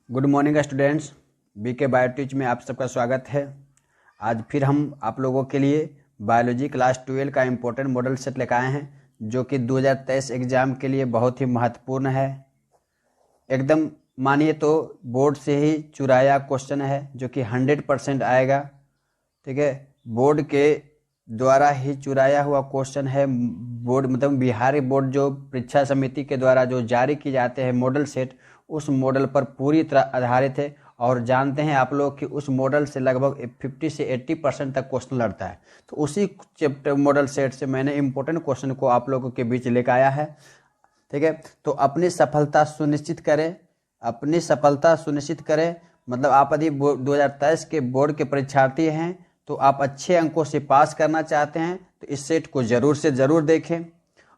Good morning students, BK बायोटीच में आप सबका स्वागत है। आज फिर हम आप लोगों के लिए बायोलॉजी क्लास 12 का इम्पोर्टेंट मॉडल सेट लेकर आए हैं, जो कि 2023 एग्ज़ाम के लिए बहुत ही महत्वपूर्ण है। एकदम मानिए तो बोर्ड से ही चुराया क्वेश्चन है, जो कि 100% आएगा। ठीक है, बोर्ड के द्वारा ही चुराया हुआ क्वेश्चन है। बोर्ड मतलब बिहारी बोर्ड जो परीक्षा समिति के द्वारा जो जारी किए जाते हैं मॉडल सेट, उस मॉडल पर पूरी तरह आधारित है। और जानते हैं आप लोग कि उस मॉडल से लगभग 50 से 80% तक क्वेश्चन लड़ता है। तो उसी चैप्टर मॉडल सेट से मैंने इम्पोर्टेंट क्वेश्चन को आप लोगों के बीच लेकर आया है। ठीक है, तो अपनी सफलता सुनिश्चित करें, अपनी सफलता सुनिश्चित करें। मतलब आप यदि 2023 के बोर्ड के परीक्षार्थी हैं तो आप अच्छे अंकों से पास करना चाहते हैं तो इस सेट को ज़रूर से ज़रूर देखें,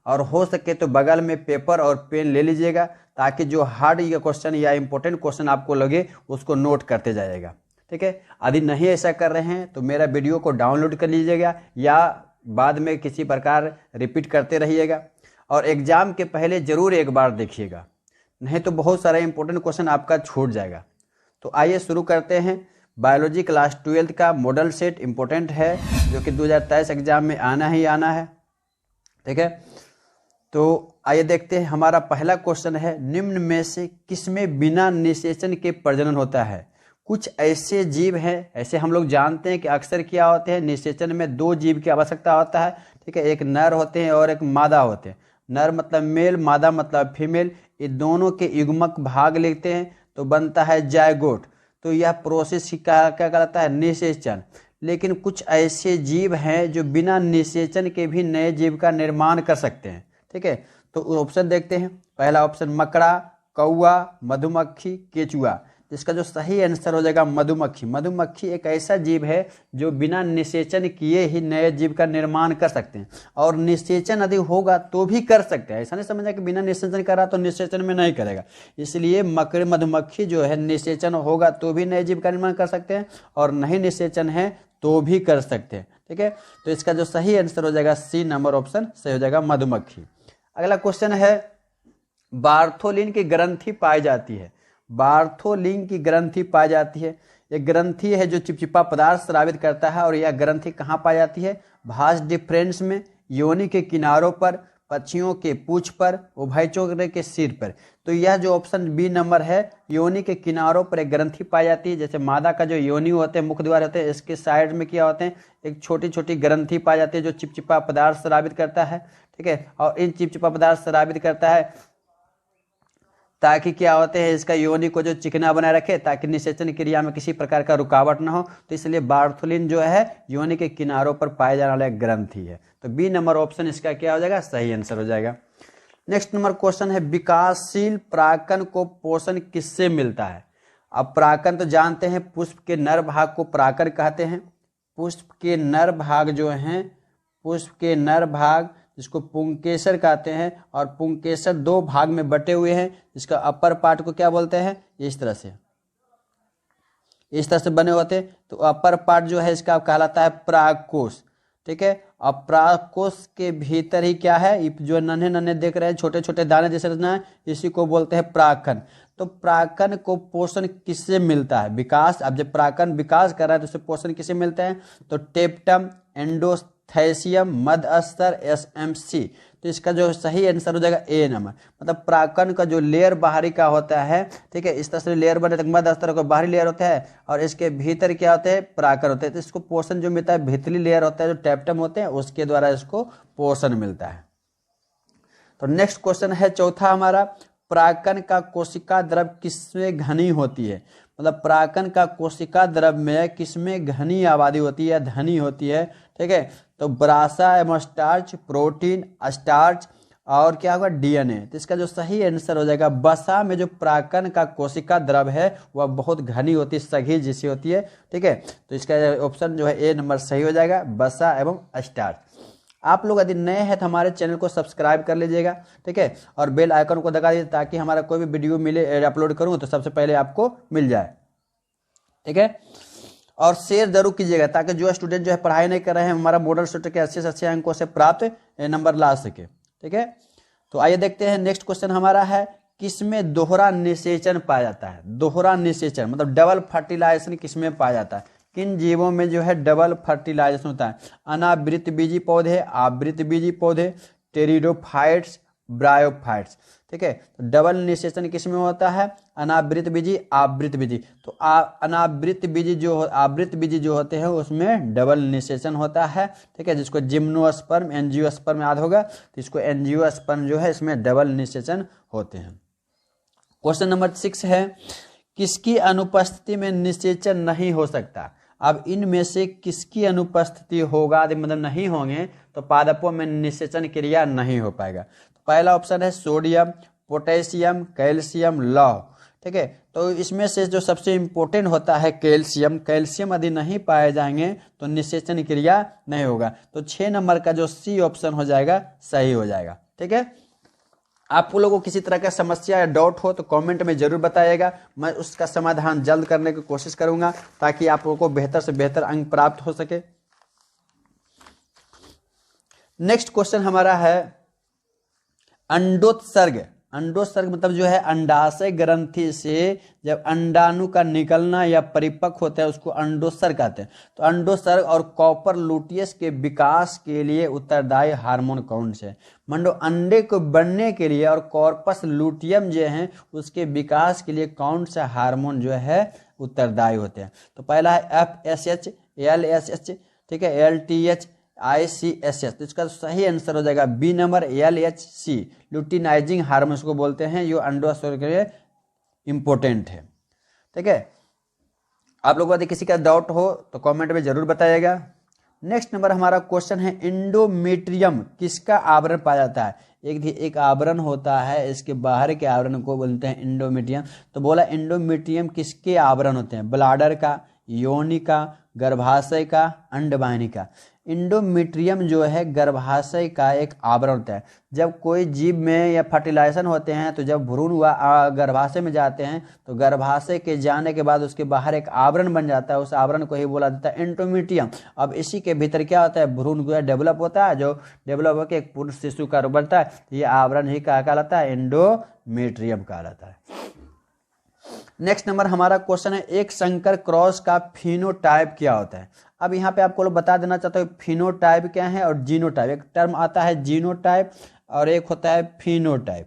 और हो सके तो बगल में पेपर और पेन ले लीजिएगा, ताकि जो हार्ड या क्वेश्चन या इंपॉर्टेंट क्वेश्चन आपको लगे उसको नोट करते जाइएगा। ठीक है, यदि नहीं ऐसा कर रहे हैं तो मेरा वीडियो को डाउनलोड कर लीजिएगा या बाद में किसी प्रकार रिपीट करते रहिएगा, और एग्ज़ाम के पहले ज़रूर एक बार देखिएगा, नहीं तो बहुत सारा इंपॉर्टेंट क्वेश्चन आपका छूट जाएगा। तो आइए शुरू करते हैं। बायोलॉजी क्लास 12 का मॉडल सेट इम्पोर्टेंट है, जो कि 2023 एग्जाम में आना ही आना है। ठीक है, तो आइए देखते हैं। हमारा पहला क्वेश्चन है, निम्न में से किसमें बिना निषेचन के प्रजनन होता है? कुछ ऐसे जीव हैं, ऐसे हम लोग जानते हैं कि अक्सर क्या होते हैं, निषेचन में दो जीव की आवश्यकता होता है। ठीक है, एक नर होते हैं और एक मादा होते हैं। नर मतलब मेल, मादा मतलब फीमेल। ये दोनों के युग्मक भाग लेते हैं तो बनता है जायगोट। तो यह प्रोसेस क्या कहलाता है? निषेचन। लेकिन कुछ ऐसे जीव हैं जो बिना निषेचन के भी नए जीव का निर्माण कर सकते हैं। ठीक है, तो ऑप्शन देखते हैं। पहला ऑप्शन मकड़ा, कौआ, मधुमक्खी, केचुआ। इसका जो सही आंसर हो जाएगा मधुमक्खी। मधुमक्खी एक ऐसा जीव है जो बिना निषेचन किए ही नए जीव का निर्माण कर सकते हैं, और निषेचन यदि होगा तो भी कर सकते हैं। ऐसा नहीं समझना कि बिना निषेचन करा तो निषेचन में नहीं करेगा। इसलिए मकड़ी मधुमक्खी जो है निषेचन होगा तो भी नए जीव का निर्माण कर सकते हैं, और नहीं निषेचन है तो भी कर सकते हैं। ठीक है, तो इसका जो सही आंसर हो जाएगा सी नंबर ऑप्शन सही हो जाएगा, मधुमक्खी। अगला क्वेश्चन है, बार्थोलिन की ग्रंथि पाई जाती है। बार्थोलिन की ग्रंथि पाई जाती है। एक ग्रंथि है जो चिपचिपा पदार्थ स्रावित करता है, और यह ग्रंथि कहाँ पाई जाती है? भास डिफरेंस में, योनि के किनारों पर, पक्षियों के पूंछ पर, उभयचर के सिर पर। तो यह जो ऑप्शन बी नंबर है, योनि के किनारों पर एक ग्रंथि पाई जाती है। जैसे मादा का जो योनि होते हैं, मुख द्वार होते हैं, इसके साइड में क्या होते हैं, एक छोटी छोटी ग्रंथि पाई जाती है जो चिपचिपा पदार्थ स्रावित करता है। ठीक है, और इन चिपचिपा पदार्थ स्रावित करता है ताकि क्या होते हैं, इसका योनि को जो चिकना बनाए रखे, ताकि निषेचन क्रिया में किसी प्रकार का रुकावट ना हो। तो इसलिए बार्थोलिन जो है योनि के किनारों पर पाए जाने वाला ग्रंथि है। तो बी नंबर ऑप्शन इसका क्या हो जाएगा? सही आंसर हो जाएगा। नेक्स्ट नंबर क्वेश्चन है, विकासशील परागकण को पोषण किससे मिलता है? अब परागकण तो जानते हैं, पुष्प के नर भाग को परागकण कहते हैं। पुष्प के नर भाग जो हैं, पुष्प के नर भाग जिसको पुंकेसर कहते हैं, और पुंकेसर दो भाग में बटे हुए हैं। जिसका अपर पार्ट को क्या बोलते हैं? इस तरह से बने होते हैं। तो अपर पार्ट जो है इसका कहलाता है परागकोश। ठीक है, अब परागकोश के भीतर ही क्या है, जो नन्हे नन्हे देख रहे हैं छोटे छोटे दाने जैसे रचना है, इसी को बोलते हैं परागकण। तो परागकण को पोषण किससे मिलता है? विकास। अब जब परागकण विकास कर रहा है तो उसे पोषण किससे मिलता है? तो टेप्टम, एंडोथैसियम, मध्यस्तर, एसएमसी। तो इसका जो सही आंसर हो जाएगा ए नंबर। मतलब परागकण का जो लेयर बाहरी का होता है, ठीक है, इस तरह से लेयर बने, मध्यस्तर का बाहरी लेयर होता है, और इसके भीतर क्या होते हैं? परागकण होते हैं। तो इसको पोषण जो मिलता है, भीतरी लेयर होता है जो टेप्टम होते हैं, उसके द्वारा इसको पोषण मिलता है। तो नेक्स्ट क्वेश्चन है चौथा हमारा, परागकण का कोशिका द्रव किसमें घनी होती है? मतलब परागकण का कोशिका द्रव में किसमें घनी आबादी होती है, धनी होती है? ठीक है, तो ब्रासा एवं स्टार्च, प्रोटीन, स्टार्च, और क्या होगा? डीएनए। तो इसका जो सही आंसर हो जाएगा, वसा में जो परागकण का कोशिका द्रव है वह बहुत घनी होती है, सघी जैसी होती है। ठीक है, तो इसका ऑप्शन जो है ए नंबर सही हो जाएगा, वसा एवं स्टार्च। आप लोग यदि नए हैं तो हमारे चैनल को सब्सक्राइब कर लीजिएगा। ठीक है, और बेल आइकन को दबा दीजिए, ताकि हमारा कोई भी वीडियो मिले, अपलोड करूँ तो सबसे पहले आपको मिल जाए। ठीक है, और शेयर जरूर कीजिएगा, ताकि जो स्टूडेंट जो है पढ़ाई नहीं कर रहे हैं, हमारा मॉडल सेट के अच्छे से अच्छे अंकों से प्राप्त नंबर ला सके। ठीक है, तो आइए देखते हैं। नेक्स्ट क्वेश्चन हमारा है, किसमें दोहरा निषेचन पाया जाता है? दोहरा निषेचन मतलब डबल फर्टिलाइजेशन किसमें पाया जाता है? किन जीवों में जो है डबल फर्टिलाइजेशन होता है? अनावृतबीजी पौधे, आवृतबीजी पौधे, टेरिडोफाइट्स, ब्रायोफाइट्स। ठीक है, तो डबल निषेचन किसमें होता है? अनावृतबीजी, आवृतबीजी। तो अनावृतबीजी जो आवृतबीजी जो होते हैं उसमें डबल निषेचन होता है। ठीक है, जिसको जिम्नोस्पर्म, एंजियोस्पर्म याद होगा, तो इसको एंजियोस्पर्म जो है इसमें डबल निषेचन होते हैं। क्वेश्चन नंबर 6 है, किसकी अनुपस्थिति में निषेचन नहीं हो सकता? अब इनमें से किसकी अनुपस्थिति होगा मतलब नहीं होंगे तो पादपों में निषेचन क्रिया नहीं हो पाएगा। तो पहला ऑप्शन है सोडियम, पोटेशियम, कैल्शियम, लौह। ठीक है, तो इसमें से जो सबसे इंपॉर्टेंट होता है कैल्शियम। कैल्शियम यदि नहीं पाए जाएंगे तो निषेचन क्रिया नहीं होगा। तो 6 नंबर का जो सी ऑप्शन हो जाएगा सही हो जाएगा। ठीक है, आप लोगों को किसी तरह का समस्या या डाउट हो तो कमेंट में जरूर बताइएगा, मैं उसका समाधान जल्द करने की कोशिश करूंगा ताकि आप लोगों को बेहतर से बेहतर अंक प्राप्त हो सके। नेक्स्ट क्वेश्चन हमारा है अंडोत्सर्ग। अंडोत्सर्ग मतलब जो है अंडाशय ग्रंथि से जब अंडाणु का निकलना या परिपक्व होता है उसको अंडोत्सर्ग कहते हैं। तो अंडोत्सर्ग और कॉपर लूटियस के विकास के लिए उत्तरदायी हार्मोन कौन से? मंडो अंडे को बनने के लिए और कॉर्पस लूटियम जो है उसके विकास के लिए कौन सा हार्मोन जो है उत्तरदायी होते हैं? तो पहला है FSH, LSH, ठीक है, LTH, ICSH। तो इसका सही आंसर हो जाएगा B number LHC, luteinising hormone को बोलते हैं, जो अंडोत्सर्ग के लिए इंपॉर्टेंट है। ठीक है, आप लोगों को यदि किसी का डाउट हो तो कमेंट में जरूर बताइएगा। नेक्स्ट नंबर हमारा क्वेश्चन है इंडोमेट्रियम किसका आवरण पाया जाता है? एक आवरण होता है, इसके बाहर के आवरण को बोलते हैं इंडोमेट्रियम। तो बोला इंडोमेट्रियम किसके आवरण होते हैं? ब्लाडर का, योनि का, गर्भाशय का, अंडवाहिनी का। इंडोमेट्रियम जो है गर्भाशय का एक आवरण होता है। जब कोई जीव में या फर्टिलाइजेशन होते हैं तो जब भ्रूण गर्भाशय में जाते हैं तो गर्भाशय के जाने के बाद उसके बाहर एक आवरण बन जाता है, उस आवरण को ही बोला जाता है इंडोमेट्रियम। अब इसी के भीतर क्या होता है? भ्रूण डेवलप होता है, जो डेवलप होकर एक पूर्ण शिशु का रूप बनता है। ये आवरण ही क्या कहलाता है? इंडोमेट्रियम कहलाता है। नेक्स्ट नंबर हमारा क्वेश्चन है एक संकर क्रॉस का फिनोटाइप क्या होता है? अब यहाँ पे आपको बता देना चाहता हूँ फिनोटाइप क्या है और जीनोटाइप। एक टर्म आता है जीनोटाइप और एक होता है फिनोटाइप।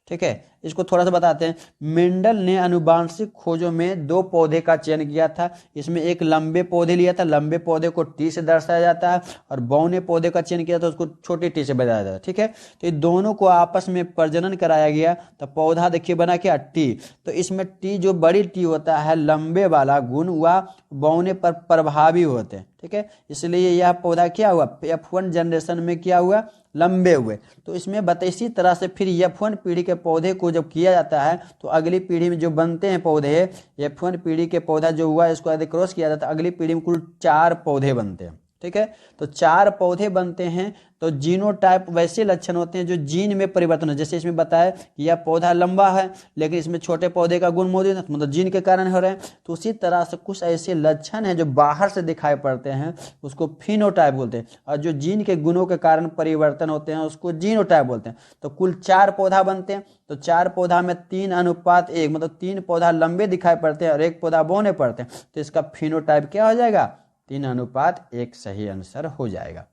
ठीक है, इसको थोड़ा सा बताते हैं। मेंडल ने आनुवांशिक खोजों में 2 पौधे का चयन किया था। इसमें एक लंबे पौधे लिया था, लंबे पौधे को टी से दर्शाया जाता है, और बौने पौधे का चयन किया था, उसको छोटे टी से बताया जाता है। ठीक है, तो ये दोनों को आपस में प्रजनन कराया गया तो पौधा देखिए बना क्या? टी। तो इसमें टी जो बड़ी टी होता है, लंबे वाला गुण वह बौने पर प्रभावी होते हैं। ठीक है, इसलिए यह पौधा क्या हुआ? F1 जनरेशन में क्या हुआ? लंबे हुए। तो इसमें इसी तरह से फिर F1 पीढ़ी के पौधे को जब किया जाता है तो अगली पीढ़ी में जो बनते हैं पौधे, F1 पीढ़ी के पौधा जो हुआ इसको यदि क्रॉस किया जाता है अगली पीढ़ी में कुल 4 पौधे बनते हैं। ठीक है, तो 4 पौधे बनते हैं। तो जीनोटाइप वैसे लक्षण होते हैं जो जीन में परिवर्तन है। जैसे इसमें बताया कि यह पौधा लंबा है लेकिन इसमें छोटे पौधे का गुण मौजूद है, मतलब जीन के कारण हो रहे हैं। तो उसी तरह से कुछ ऐसे लक्षण हैं जो बाहर से दिखाई पड़ते हैं, उसको फिनोटाइप बोलते हैं, और जो जीन के गुणों के कारण परिवर्तन होते हैं उसको जीनोटाइप बोलते हैं। तो कुल 4 पौधा बनते हैं। तो 4 पौधा में 3:1 मतलब 3 पौधा लंबे दिखाई पड़ते हैं और 1 पौधा बौने पड़ते हैं। तो इसका फिनोटाइप क्या हो जाएगा? 3:1 सही आंसर हो जाएगा।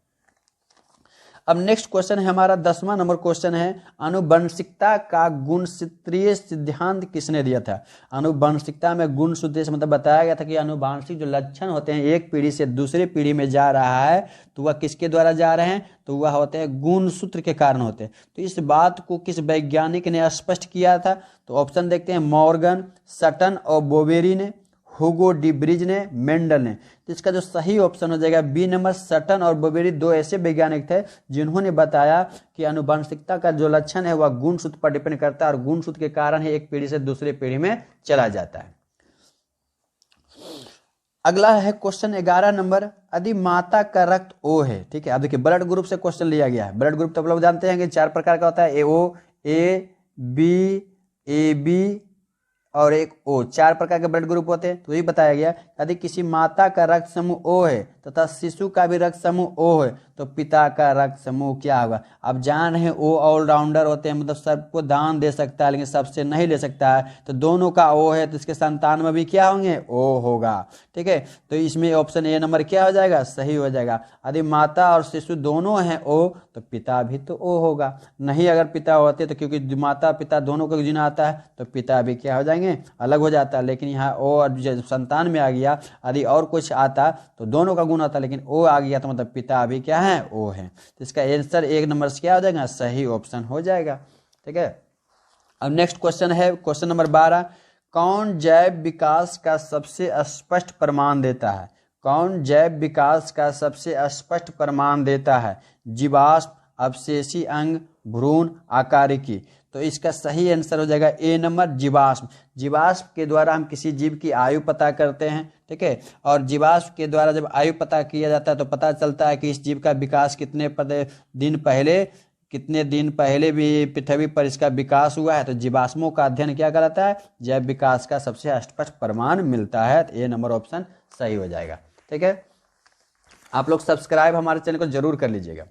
अब नेक्स्ट क्वेश्चन है हमारा 10वां नंबर क्वेश्चन है आनुवंशिकता का गुणसूत्रीय सिद्धांत किसने दिया था? आनुवंशिकता में गुणसूत्रीय मतलब बताया गया था कि आनुवंशिक जो लक्षण होते हैं एक पीढ़ी से दूसरी पीढ़ी में जा रहा है तो वह किसके द्वारा जा रहे हैं? तो वह होते हैं गुणसूत्र के कारण होते हैं। तो इस बात को किस वैज्ञानिक ने स्पष्ट किया था? तो ऑप्शन देखते हैं, मॉर्गन, सटन और बोवेरी ने, हुगो डी ब्रिज ने, मेंडल ने। तो इसका जो सही ऑप्शन हो जाएगा बी नंबर, सटन और बोवेरी 2 ऐसे वैज्ञानिक थे जिन्होंने बताया कि आनुवंशिकता का जो लक्षण है वह गुणसूत्र पर डिपेंड करता है और गुणसूत्र के कारण ही एक पीढ़ी से दूसरी पीढ़ी में चला जाता है। अगला है क्वेश्चन 11 नंबर, यदि माता का रक्त O है, ठीक है, अब देखिए ब्लड ग्रुप से क्वेश्चन लिया गया है। ब्लड ग्रुप तो आप लोग जानते हैं कि 4 प्रकार का होता है, AO, A, B, AB और एक O, 4 प्रकार के ब्लड ग्रुप होते हैं। तो ये बताया गया यदि किसी माता का रक्त समूह O है तथा शिशु का भी रक्त समूह O है तो पिता का रक्त समूह क्या होगा। अब जान रहे हैं ओ ऑलराउंडर होते हैं, मतलब सबको दान दे सकता है लेकिन सबसे नहीं ले सकता है, तो दोनों का ओ है तो इसके संतान में भी क्या होंगे, ओ होगा। ठीक है, तो इसमें ऑप्शन ए नंबर क्या हो जाएगा, सही हो जाएगा। यदि माता और शिशु दोनों हैं ओ, तो पिता भी तो ओ होगा। नहीं अगर पिता होते तो क्योंकि माता पिता दोनों को गिना आता है तो पिता भी क्या हो जाएंगे, अलग हो जाता है। लेकिन यहाँ ओ और संतान में आ गया, यदि और कुछ आता तो दोनों का गुण आता, लेकिन ओ आ गया तो मतलब पिता भी क्या है, ओ है। तो इसका आंसर एक नंबर से क्या हो जाएगा, सही ऑप्शन हो जाएगा। ठीक है, अब नेक्स्ट क्वेश्चन है क्वेश्चन नंबर 12। कौन जैव विकास का सबसे स्पष्ट प्रमाण देता है। कौन जैव विकास का सबसे स्पष्ट प्रमाण देता है। जीवाश्म, अवशेषी अंग, भ्रूण, आकारिकी। तो इसका सही आंसर हो जाएगा ए नंबर, जीवाश्म। जीवाश्म के द्वारा हम किसी जीव की आयु पता करते हैं। ठीक है, और जीवाश्म के द्वारा जब आयु पता किया जाता है तो पता चलता है कि इस जीव का विकास कितने दिन पहले भी पृथ्वी पर इसका विकास हुआ है। तो जीवाश्मों का अध्ययन क्या कहलाता है, जैव विकास का सबसे स्पष्ट प्रमाण मिलता है। तो ए नंबर ऑप्शन सही हो जाएगा। ठीक है, आप लोग सब्सक्राइब हमारे चैनल को जरूर कर लीजिएगा।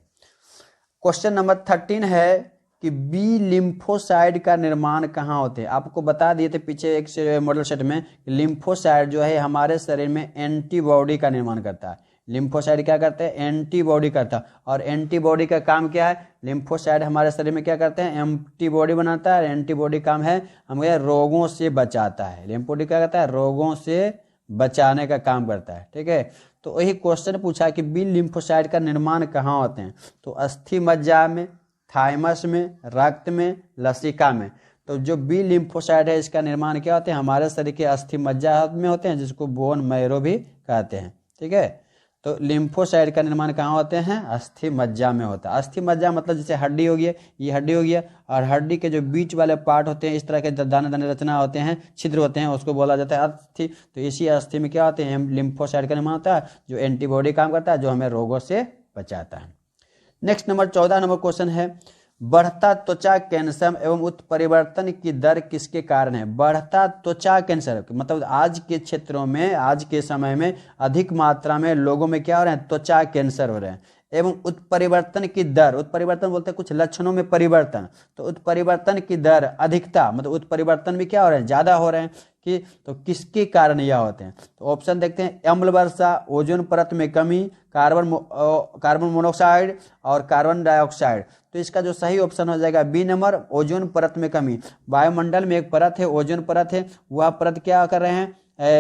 क्वेश्चन नंबर 13 है कि बी लिम्फोसाइड का निर्माण कहाँ होते हैं। आपको बता दिए थे पीछे एक मॉडल सेट में, लिम्फोसाइड जो है हमारे शरीर में एंटीबॉडी का निर्माण करता है। लिम्फोसाइड क्या करते हैं, एंटीबॉडी करता है। और एंटीबॉडी का काम क्या है, लिम्फोसाइड हमारे शरीर में क्या करते हैं, एंटीबॉडी बनाता है। एंटीबॉडी काम है हमें रोगों से बचाता है। लिम्फोसाइड क्या करता है, रोगों से बचाने का काम करता है। ठीक है, तो वही क्वेश्चन पूछा कि बी लिम्फोसाइड का निर्माण कहाँ होते हैं। तो अस्थि मज्जा में, थाइमस में, रक्त में, लसिका में। तो जो बी लिम्फोसाइड है इसका निर्माण क्या होते हैं, हमारे शरीर के अस्थि मज्जा में होते हैं, जिसको बोन मैरो भी कहते हैं। ठीक है, तो लिम्फोसाइड का निर्माण कहाँ होते हैं, अस्थि मज्जा में होता है। अस्थि मज्जा मतलब जैसे हड्डी हो गई, ये हड्डी हो गया, और हड्डी के जो बीच वाले पार्ट होते हैं इस तरह के दाने दाने रचना होते हैं, छिद्र होते हैं, उसको बोला जाता है अस्थि। तो इसी अस्थि में क्या होते हैं, लिम्फोसाइड का निर्माण होता है, जो एंटीबॉडी काम करता है, जो हमें रोगों से बचाता है। नेक्स्ट नंबर 14 नंबर क्वेश्चन है, बढ़ता त्वचा कैंसर एवं उत्परिवर्तन की दर किसके कारण है। बढ़ता त्वचा कैंसर मतलब आज के क्षेत्रों में, आज के समय में अधिक मात्रा में लोगों में क्या हो रहे हैं, त्वचा कैंसर हो रहे हैं। एवं उत्परिवर्तन की दर, उत्परिवर्तन बोलते हैं कुछ लक्षणों में परिवर्तन, तो उत्परिवर्तन की दर अधिकता मतलब उत्परिवर्तन भी क्या हो रहे हैं, ज्यादा हो रहे हैं कि तो किसके कारण यह होते हैं। तो ऑप्शन देखते हैं, अम्ल वर्षा, ओजोन परत में कमी, कार्बन मोनोऑक्साइड और कार्बन डाइऑक्साइड। तो इसका जो सही ऑप्शन हो जाएगा बी नंबर, ओजोन परत में कमी। वायुमंडल में एक परत है, ओजोन परत है, वह परत क्या कर रहे हैं,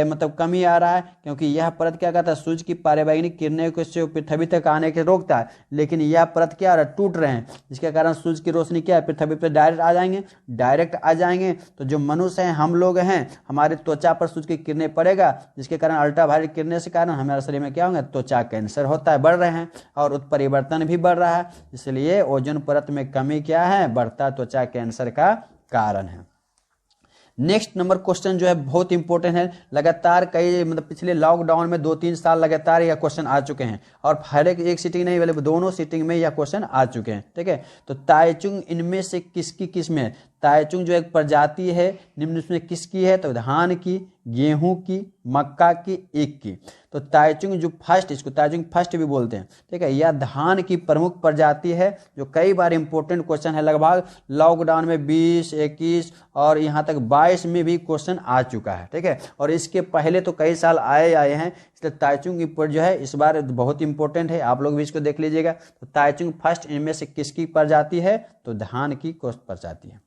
मतलब कमी आ रहा है, क्योंकि यह परत क्या करता है, सूर्य की पराबैंगनिक किरणें को पृथ्वी तक आने के रोकता है। लेकिन यह परत क्या हो रहा है, टूट रहे हैं, जिसके कारण सूर्य की रोशनी क्या है, पृथ्वी पर डायरेक्ट आ जाएंगे। तो जो मनुष्य हैं, हम लोग हैं, हमारे त्वचा पर सूर्य की किरणें पड़ेगा, जिसके कारण अल्ट्रावायलेट किरणें से कारण हमारे शरीर में क्या होगा, त्वचा कैंसर होता है, बढ़ रहे हैं, और उत्परिवर्तन भी बढ़ रहा है। इसलिए ओजोन परत में कमी क्या है, बढ़ता त्वचा कैंसर का कारण है। नेक्स्ट नंबर क्वेश्चन जो है बहुत इंपॉर्टेंट है, लगातार कई मतलब पिछले लॉकडाउन में 2-3 साल लगातार यह क्वेश्चन आ चुके हैं, और हर एक सीटिंग नहीं बल्कि दोनों सीटिंग में यह क्वेश्चन आ चुके हैं। ठीक है, तो ताइचुंग इनमें से किसकी किस्म है। ताइचुंग जो एक प्रजाति है निम्न उसमें किसकी है, तो धान की, गेहूं की, मक्का की, ईख की। तो ताइचुंग जो फर्स्ट, इसको ताइचुंग फर्स्ट भी बोलते हैं। ठीक है, यह धान की प्रमुख प्रजाति है, जो कई बार इंपॉर्टेंट क्वेश्चन है, लगभग लॉकडाउन में 20, 21 और यहाँ तक 22 में भी क्वेश्चन आ चुका है। ठीक है, और इसके पहले तो कई साल आए हैं, इसलिए ताइचुंग की जो है इस बार बहुत इंपॉर्टेंट है, आप लोग भी इसको देख लीजिएगा। तो ताइचुंग फर्स्ट इनमें से किसकी प्रजाति है, तो धान की प्रजाति है।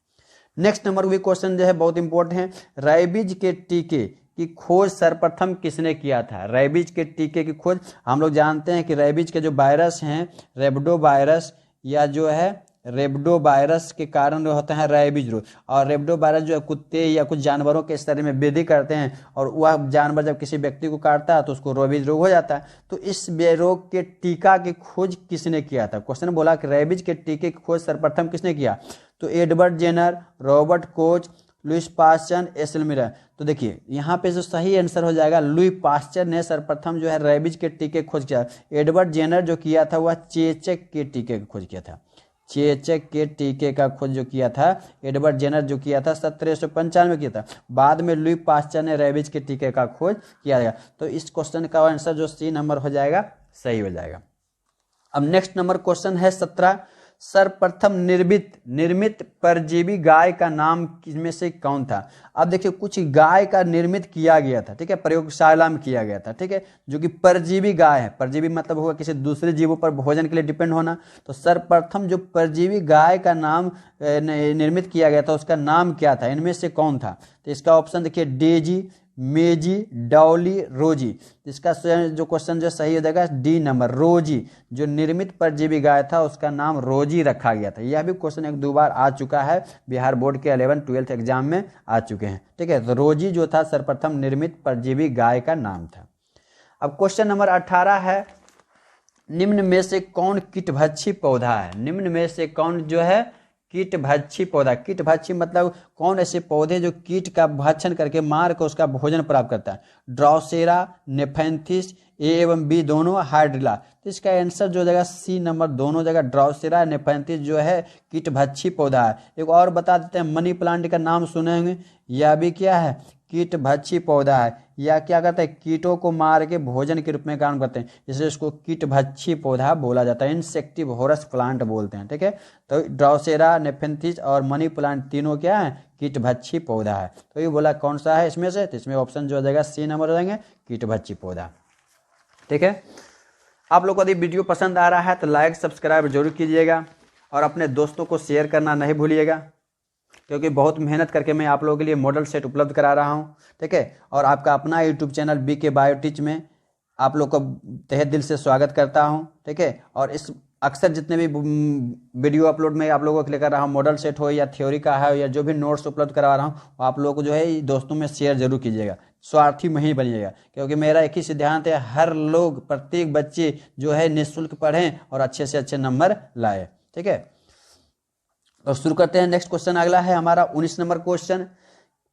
नेक्स्ट नंबर भी क्वेश्चन जो है बहुत इंपॉर्टेंट है, रेबीज के टीके की खोज सर्वप्रथम किसने किया था। रेबीज के टीके की खोज हम लोग जानते हैं कि रेबीज के जो वायरस हैं, रेबडो वायरस या जो है रेबडो वायरस के कारण जो होता है रेबीज रोग। और रेबडो वायरस जो है कुत्ते या कुछ जानवरों के शरीर में वृद्धि करते हैं, और वह जानवर जब किसी व्यक्ति को काटता है तो उसको रेबीज रोग हो जाता है। तो इस रोग के टीका की खोज किसने किया था। क्वेश्चन बोला कि रेबीज के टीके की खोज सर्वप्रथम किसने किया। तो Edward Jenner, Robert Koch, Louis Pasteur, एसल मिलर। तो देखिए यहाँ पे जो सही आंसर हो जाएगा, लुई पास्चर ने सर्वप्रथम जो है रेबीज के टीके खोज किया। एडवर्ड जेनर जो किया था वह चेचक के टीके की खोज किया था। चेचक के टीके का खोज जो किया था एडवर्ड जेनर जो किया था 1795 किया था। बाद में लुई पास्चर ने रेबीज के टीके का खोज किया गया। तो इस क्वेश्चन का आंसर जो सी नंबर हो जाएगा, सही हो जाएगा। अब नेक्स्ट नंबर क्वेश्चन है 17, सर्वप्रथम निर्मित परजीवी गाय का नाम किसमें से कौन था। अब देखिए कुछ गाय का निर्मित किया गया था, ठीक है, प्रयोगशाला में किया गया था, ठीक है, जो कि परजीवी गाय है। परजीवी मतलब होगा किसी दूसरे जीवों पर भोजन के लिए डिपेंड होना। तो सर्वप्रथम जो परजीवी गाय का नाम निर्मित किया गया था उसका नाम क्या था, इनमें से कौन था। तो इसका ऑप्शन देखिए डेजी, मेजी, डॉली, रोजी। इसका जो क्वेश्चन जो सही हो जाएगा डी नंबर, रोजी। जो निर्मित परजीवी गाय था उसका नाम रोजी रखा गया था। यह भी क्वेश्चन 1-2 बार आ चुका है, बिहार बोर्ड के 11th 12th एग्जाम में आ चुके हैं, ठीक है। तो रोजी जो था सर्वप्रथम निर्मित परजीवी गाय का नाम था। अब क्वेश्चन नंबर 18 है, निम्न में से कौन कीटभक्षी पौधा है। निम्न में से कौन जो है कीटभक्षी पौधा। कीटभक्षी मतलब कौन ऐसे पौधे जो कीट का भक्षण करके मार कर उसका भोजन प्राप्त करता है। ड्राउसेरा, नेफेंथिस, ए एवं बी दोनों, हाइड्रिला। तो इसका आंसर जो जगह सी नंबर दोनों जगह, ड्राउसेरा, नेफेंथिस जो है कीटभक्षी पौधा है। एक और बता देते हैं, मनी प्लांट का नाम सुने होंगे, यह भी क्या है कीटभक्षी पौधा है। या क्या करता है कीटों को मार के भोजन के रूप में काम करते हैं, इसलिए इसको कीटभक्षी पौधा बोला जाता है, इंसेक्टिवोरस प्लांट बोलते हैं, ठीक है। तो ड्राउसेरा, नेफेंथिस और मनी प्लांट तीनों क्या है कीटभक्षी पौधा है। तो ये बोला कौन सा है इसमें से, तो इसमें ऑप्शन जो हो जाएगा सी नंबर हो जाएंगे कीटभक्षी पौधा, ठीक है। आप लोग को यदि वीडियो पसंद आ रहा है तो लाइक सब्सक्राइब जरूर कीजिएगा और अपने दोस्तों को शेयर करना नहीं भूलिएगा, क्योंकि बहुत मेहनत करके मैं आप लोगों के लिए मॉडल सेट उपलब्ध करा रहा हूं, ठीक है। और आपका अपना यूट्यूब चैनल बीके बायोटिच में आप लोग को तहे दिल से स्वागत करता हूं, ठीक है। और इस अक्सर जितने भी वीडियो अपलोड में आप लोगों के लिए कर रहा हूं, मॉडल सेट हो या थ्योरी का है या जो भी नोट्स उपलब्ध करा रहा हूं, आप लोगों को जो है दोस्तों में शेयर जरूर कीजिएगा, स्वार्थी नहीं बनिएगा। क्योंकि मेरा एक ही सिद्धांत है, हर लोग प्रत्येक बच्चे जो है निःशुल्क पढ़ें और अच्छे से अच्छे नंबर लाए, ठीक है। तो शुरू करते हैं। नेक्स्ट क्वेश्चन अगला है हमारा 19 नंबर क्वेश्चन,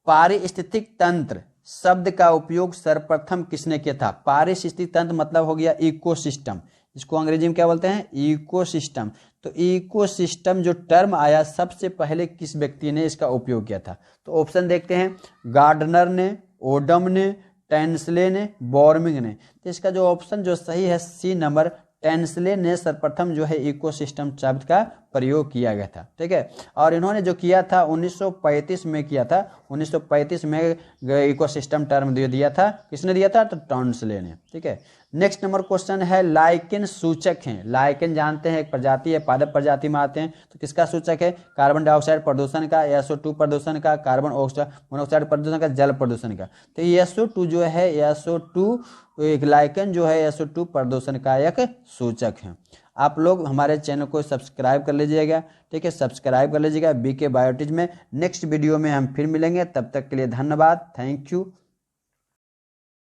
पारिस्थितिक तंत्र शब्द का उपयोग सर्वप्रथम किसने किया था। पारिस्थितिक तंत्र मतलब हो गया इकोसिस्टम, इसको अंग्रेजी में क्या बोलते हैं इकोसिस्टम। तो इकोसिस्टम जो टर्म आया सबसे पहले किस व्यक्ति ने इसका उपयोग किया था। तो ऑप्शन देखते हैं, गार्डनर ने, ओडम ने, टेंसले ने, बॉर्मिंग ने। तो इसका जो ऑप्शन जो सही है सी नंबर, टेंसले ने सर्वप्रथम जो है इकोसिस्टम शब्द का प्रयोग किया गया था, ठीक है। और इन्होंने जो किया था 1935 में किया था, 1935 में इकोसिस्टम टर्म दिया था, किसने दिया था तो टेंसले ने, ठीक है। नेक्स्ट नंबर क्वेश्चन है, लाइकेन सूचक हैं। लाइकेन जानते हैं एक प्रजाति है, पादप प्रजाति में आते हैं। तो किसका सूचक है, कार्बन डाइऑक्साइड प्रदूषण का, SO2 प्रदूषण का, कार्बन मोनोऑक्साइड प्रदूषण का, जल प्रदूषण का। तो SO2 जो है SO2 एक लाइकेन जो है SO2 प्रदूषण का एक सूचक है। आप लोग हमारे चैनल को सब्सक्राइब कर लीजिएगा, ठीक है, सब्सक्राइब कर लीजिएगा बीके बायोटिच में। नेक्स्ट वीडियो में हम फिर मिलेंगे, तब तक के लिए धन्यवाद, थैंक यू।